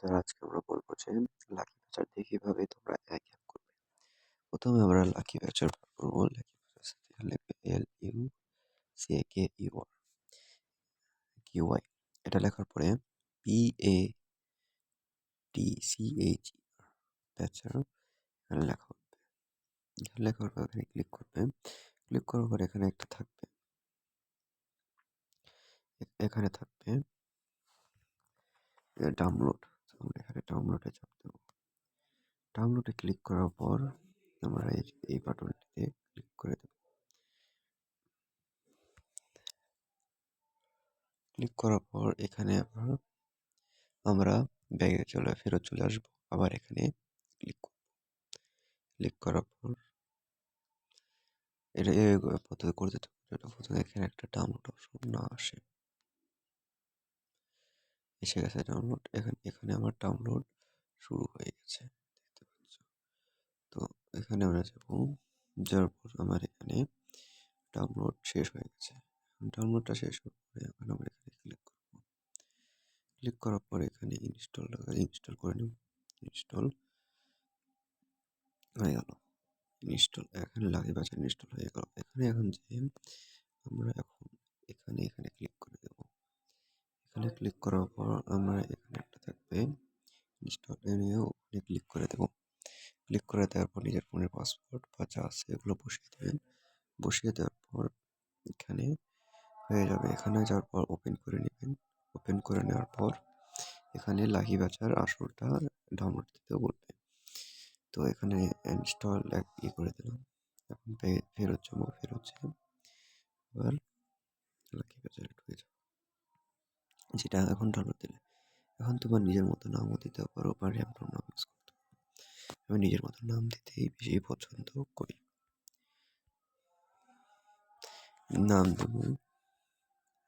তো আজকে আমরা বলবো যে লাকি ফিচার দিয়ে কিভাবে তোমরা এক এক করবে। প্রথমে আমরা লাকি ফিচার করবো। লাকি ফিচার লিখবে LUCKER QY। এটা লেখার পরে PATCHER ফিচার এখানে লেখা হবে। এখানে লেখার পর এখানে ক্লিক করবে। ক্লিক করার পর এখানে একটা থাকবে, এখানে থাকবে ডাউনলোড। আমরা এখানে ডাউনলোডে চাপ দেবো। ডাউনলোডে ক্লিক করার পর আমরা এই বাটনটিতে ক্লিক করে দেব। ক্লিক করার পর এখানে আমরা ব্যাগে ফেরত চলে আসবো। আবার এখানে ক্লিক করব। ক্লিক করার পর এটা পদ্ধতি করতে থাকবো। প্রথমে এখানে একটা ডাউনলোড অপশন না আসে, এসে গেছে ডাউনলোড। এখানে আমার ডাউনলোড শুরু হয়ে গেছে, দেখতে পাচ্ছ। তো এখানে আমরা যাবো, যাওয়ার পর আমার এখানে ডাউনলোড শেষ হয়ে গেছে। ডাউনলোডটা শেষ হওয়ার পরে এখন আমরা এখানে ক্লিক করবো। ক্লিক করার পর এখানে ইনস্টল করে নেব। ইনস্টল হয়ে গেল। এখানে লাগে বাজার ইনস্টল হয়ে গেল। এখানে এখন যে আমরা এখন এখানে ক্লিক করে দেব। এখানে ক্লিক করার পর আমরা এখানে একটা থাকবে ইনস্টল নিয়ে ওখানে ক্লিক করে দেব। ক্লিক করে দেওয়ার পর নিজের ফোনের পাসওয়ার্ড বা যা আছে এগুলো বসিয়ে দেবেন। বসিয়ে দেওয়ার পর এখানে হয়ে যাবে। এখানে যাওয়ার পর ওপেন করে নেবেন। ওপেন করে নেওয়ার পর এখানে লাকি বাজার আসলটা ডাউনলোড দিতে বলবে। তো এখানে ইনস্টল করে দিলাম। এখন ফেরত যাবো। এবার লাকি বাজারে ঢুকে যাবো, যেটা এখন ডাউনলোড দিলে। এখন তোমার নিজের মতো নামও দিতে পারো বা র্যান্ডম নাম ইউজ করতে পারো। আমি নিজের মতো নাম দিতেই বেশি পছন্দ করি। নাম দেবো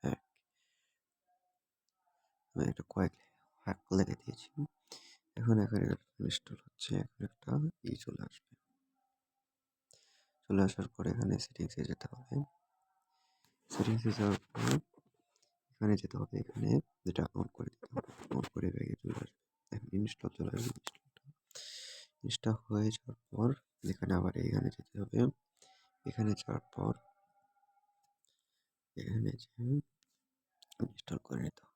হ্যাঁ, আমি একটা কয়েক হ্যাক লেগে দিয়েছি। এখন এখানে ইনস্টল হচ্ছে। এখন একটা চলে আসবে। চলে আসার পর এখানে সেটিংসে যেতে হবে। সেটিংসে যাওয়ার পর এখানে যেতে হবে। এখানে যেটা অন করে দিতে হবে। অন করে ব্যাগে চলে আসবে। এখন ইনস্টল চলে আসবে। ইনস্টল হয়ে যাওয়ার পর এখানে আবার এখানে যেতে হবে। এখানে যাওয়ার পর এখানে যে ইনস্টল করে নিতে হবে।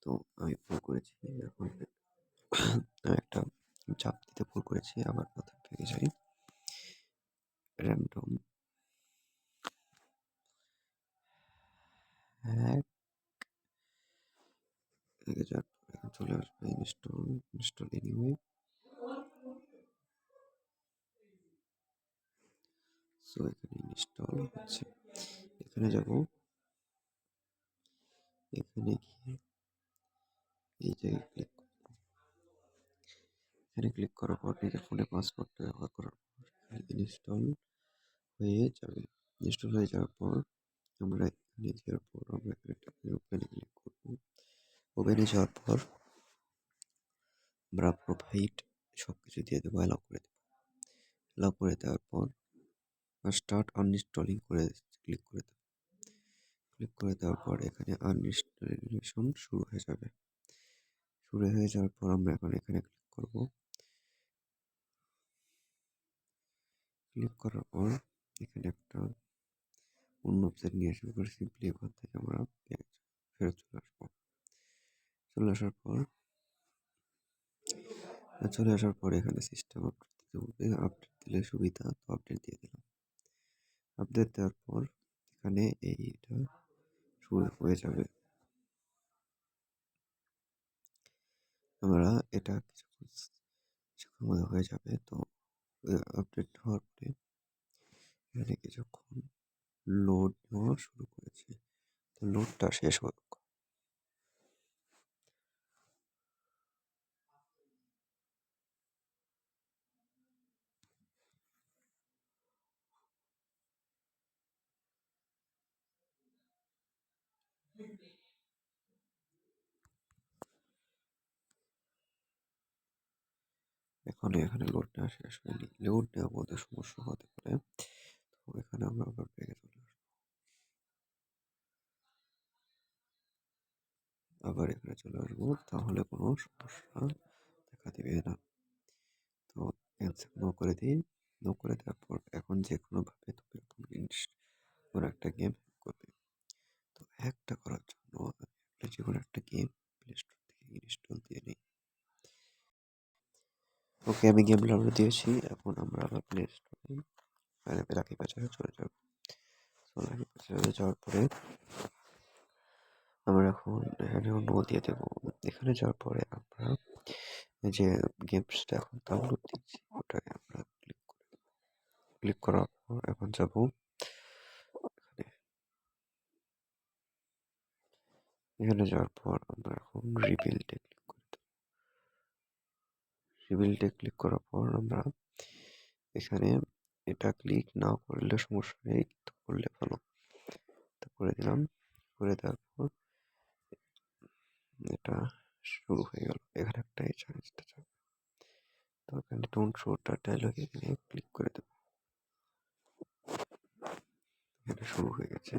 তো আমি ভুল করেছি। এখন আমি একটা চাপ দিতে ভুল করেছি। আবার প্রথম থেকে যাই। র্যান্ডম হ্যাক যাওয়ার পর এখন চলে আসবে ইনস্টল এনিওয়ে। সো এখানে ইনস্টল হচ্ছে। এখানে যাব। এখানে গিয়ে এই জায়গায় ক্লিক করব। এখানে ক্লিক করার পর নিজের ফোনে পাসওয়ার্ডটা ব্যবহার করার পর ইনস্টল হয়ে যাবে। ইনস্টল হয়ে যাওয়ার পর আমরা এখানে যাওয়ার পর আমরা এখানে ওপেনে ক্লিক করব। ওপেনে যাওয়ার পর আমরা প্রোভাইড সবকিছু দিয়ে দেবো। অ্যালাউ করে দেবো। অ্যালাউ করে দেওয়ার পর স্টার্ট আনইনস্টলিং করে ক্লিক করে দেবো। ক্লিক করে দেওয়ার পর এখানে আনইনস্টলেশন শুরু হয়ে যাবে। শুরু হয়ে যাওয়ার পর আমরা এখন এখানে ক্লিক করব। ক্লিক করার পর এখানে একটা অন্য ওয়েবসাইট নিয়ে আসবে। সিম্পলি এখান থেকে আমরা ফেরত চলে আসবো। চলে আসার পর এখানে সিস্টেম আপডেট দিতে বলবে। আপডেট দিলে সুবিধা, তো আপডেট দিয়ে দিলাম। আপডেট দেওয়ার পর এখানে এইটা শুরু হয়ে যাবে। আমরা এটা কিছুক্ষণ মধ্যে হয়ে যাবে। তো আপডেট হওয়ার পরে এখানে কিছুক্ষণ লোড নেওয়া শুরু করেছে। তো লোডটা শেষ হোক। এখন এখানে লোড নেওয়া শেষ হয়নি। লোড নেওয়ার মধ্যে সমস্যা হতে পারে। তো এখানে আমরা আবার ব্যাগে চলে আসবো। আবার এখানে চলে আসবো, তাহলে কোনো সমস্যা দেখা দিবে না। তো ক্যান্সেল নো করে দিই। নো করে দেওয়ার পর এখন যে কোনোভাবে তুমি কোনো জিনিস কোনো একটা গেম করবে। তো হ্যাকটা করার জন্য একটা যে কোনো একটা গেম প্লে স্টোর থেকে ইনস্টল দিয়ে নিই। ওকে, আমি গেম ডাউনলোড দিয়েছি। এখন আমরা আবার প্লে স্টোরে লাকি বাজারে চলে যাব। তো লাকি বাজারে যাওয়ার পরে আমরা এখন এখানে নো দিয়ে দেবো। এখানে যাওয়ার পরে আমরা যে গেমসটা এখন ডাউনলোড দিচ্ছি ওটাকে আমরা ক্লিক করার পর এখন যাব এখানে। এখানে যাওয়ার পর আমরা এখন রিবিল্ডে ক্লিক করে দেবো। রিবিল্ডে ক্লিক করার পর আমরা এখানে এটা ক্লিক না করলে সমস্যা নেই, কিন্তু করলে ভালো। তো করে দিলাম। করে দেওয়ার পর এটা শুরু হয়ে গেল। এখানে একটা এই চার্জটা যাবে। তো এখানে ডোন্ট শোটা ডায়লগ এখানে ক্লিক করে দেবো। এটা শুরু হয়ে গেছে।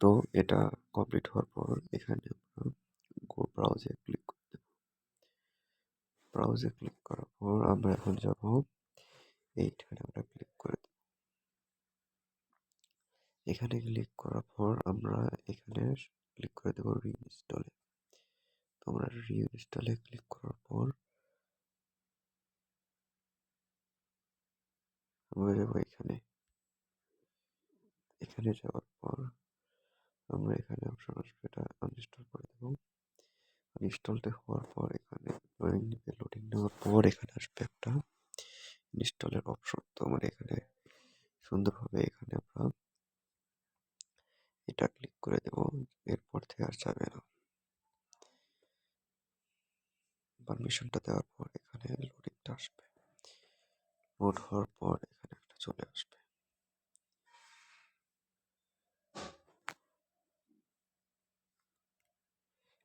তো এটা কমপ্লিট হওয়ার পর এখানে আমরা গো ব্রাউজে ক্লিক করে দেবো। ব্রাউজে ক্লিক করার পর আমরা এখন যাব এইখানে আমরা ক্লিক করে দেবো। এখানে ক্লিক করার পর আমরা এখানে ক্লিক করে দেবো রিইনস্টলে। তো আমরা রিইনস্টলে ক্লিক করার পর আমরা যাবো এখানে। এখানে যাওয়ার পর আমরা এখানে অপশন আসবে, এটা আনইনস্টল করে দেবো। ইনস্টলটা হওয়ার পর এখানে লোডিং নেবে। লোডিং নেওয়ার পর এখানে আসবে একটা ইনস্টলের অপশন। তো আমরা এখানে সুন্দরভাবে এখানে আমরা এটা ক্লিক করে দেবো। এরপর থেকে আর যাবে না। পারমিশনটা দেওয়ার পর এখানে লোডিংটা আসবে। লোড হওয়ার পর এখানে একটা চলে আসবে।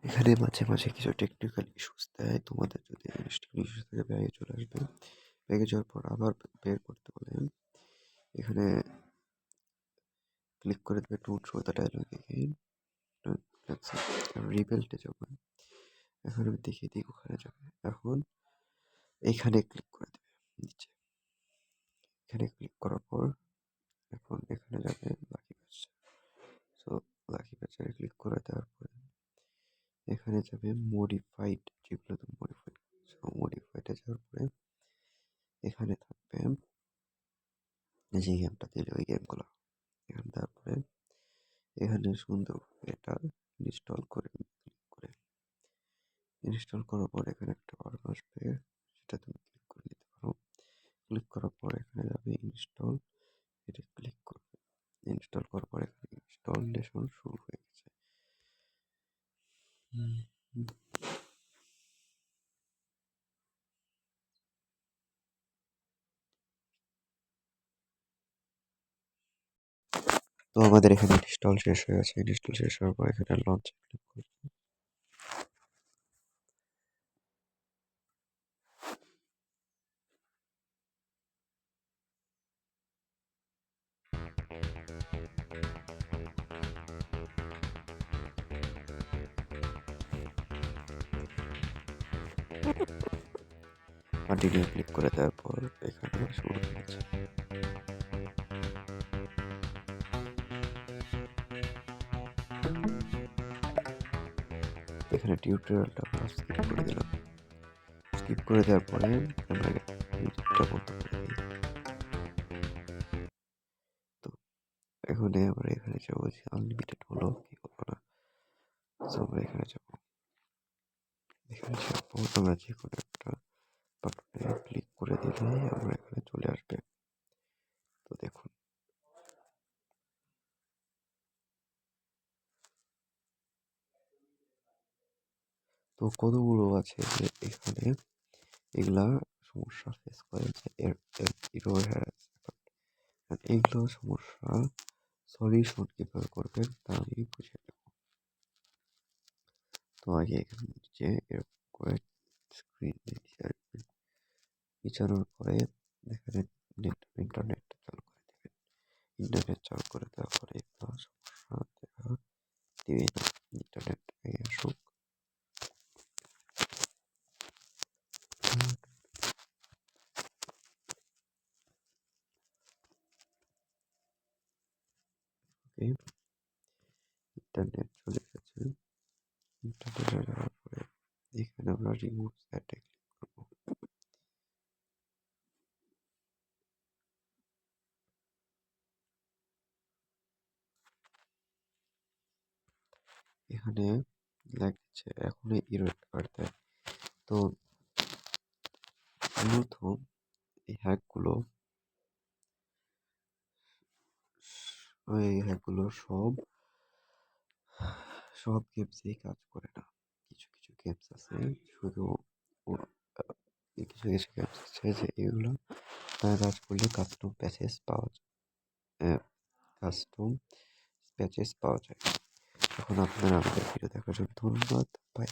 এখানে মাঝে মাঝে কিছু টেকনিক্যাল ইস্যুস দেয়। তোমাদের যদি টেকনিক্যাল ইস্যুস থাকে ব্যাগে চলে আসবে। ব্যাগে যাওয়ার পর আবার বের করতে বলে এখানে ক্লিক করে দেবে don't show the dialog again. রিবেল্টে যাবো। এখন আমি দেখিয়ে দিই ওখানে যাবে। এখন এইখানে ক্লিক করে দেবে নিচে। এখানে ক্লিক করার পর এখন এখানে যাবে লাকি বাজার। সো লাকি বাজারে ক্লিক করে দেওয়ার পরে এখানে যাবে মডিফাইড, যেগুলো তুমি মডিফাইড করছো। মডিফাইডে যাওয়ার পরে এখানে থাকবে যে গেমটা দিলে ওই গেমগুলো। এখানে তারপরে এখানে সুন্দর এটা ইনস্টল করে ক্লিক করে ইনস্টল করার পর এখানে একটা বাটন আসবে, সেটা তুমি ক্লিক করে নিতে পারো। ক্লিক করার পর এখানে যাবে ইনস্টল, এটা ক্লিক করবে। ইনস্টল করার পর এখানে ইনস্টলেশন শুরু হয়ে গেছে। তো আমাদের এখানে ইনস্টল শেষ হয়ে গেছে। ইনস্টল শেষ হওয়ার পর এখানে লঞ্চ ক্লিক করবে। কন্টিনিউ ক্লিক করে দেওয়ার পর এখানে শুরু হয়ে গেছে। এখানে টিউটোরিয়ালটা আমরা স্কিপ করে দিলাম। স্কিপ করে দেওয়ার পরে আমরা ইউটিউবটা বন্ধ করে দিই। তো এখন আমরা এখানে যাবো যে আনলিমিটেড হলো কি হলো না। তো আমরা এখানে যাবো। এখানে যাওয়ার পর আমরা যে কোনো একটা বাটনে ক্লিক করে দিলেই আমরা এখানে চলে আসবে। তো দেখুন, তো কতগুলো আছে যে এখানে এগুলা সমস্যা ফেস করে, যে এরর এইগুলো সমস্যা সলিউশন কিভাবে করবেন তা আমি বুঝে দেব। তো আগে এখানে নিচে এরকম করে স্ক্রিন আসবেন। বিচানোর পরে এখানে ইন্টারনেট চালু করে দেবেন। ইন্টারনেট চালু করে দেওয়ার পরে এগুলো সমস্যা দিবে না, ইন্টারনেট আগে আসুক। ওকে, ইন্টারনেট চলে গেছে। ইন্টারনেটে যাওয়ার পরে এখানে আমরা রিমোট চ্যাটে ক্লিক করবো। এখানে লাগছে এখনই ইরর দেয়। তো মূলত এই হ্যাকগুলো সব সব গেমসেই কাজ করে না। কিছু কিছু গেমস আছে শুধু কিছু কিছু গেমস আছে যে এগুলো কাজ করলে কাস্টম প্যাচেস পাওয়া যায়। এখন আপনারা আমাদের ভিডিও দেখার জন্য ধন্যবাদ। বাই।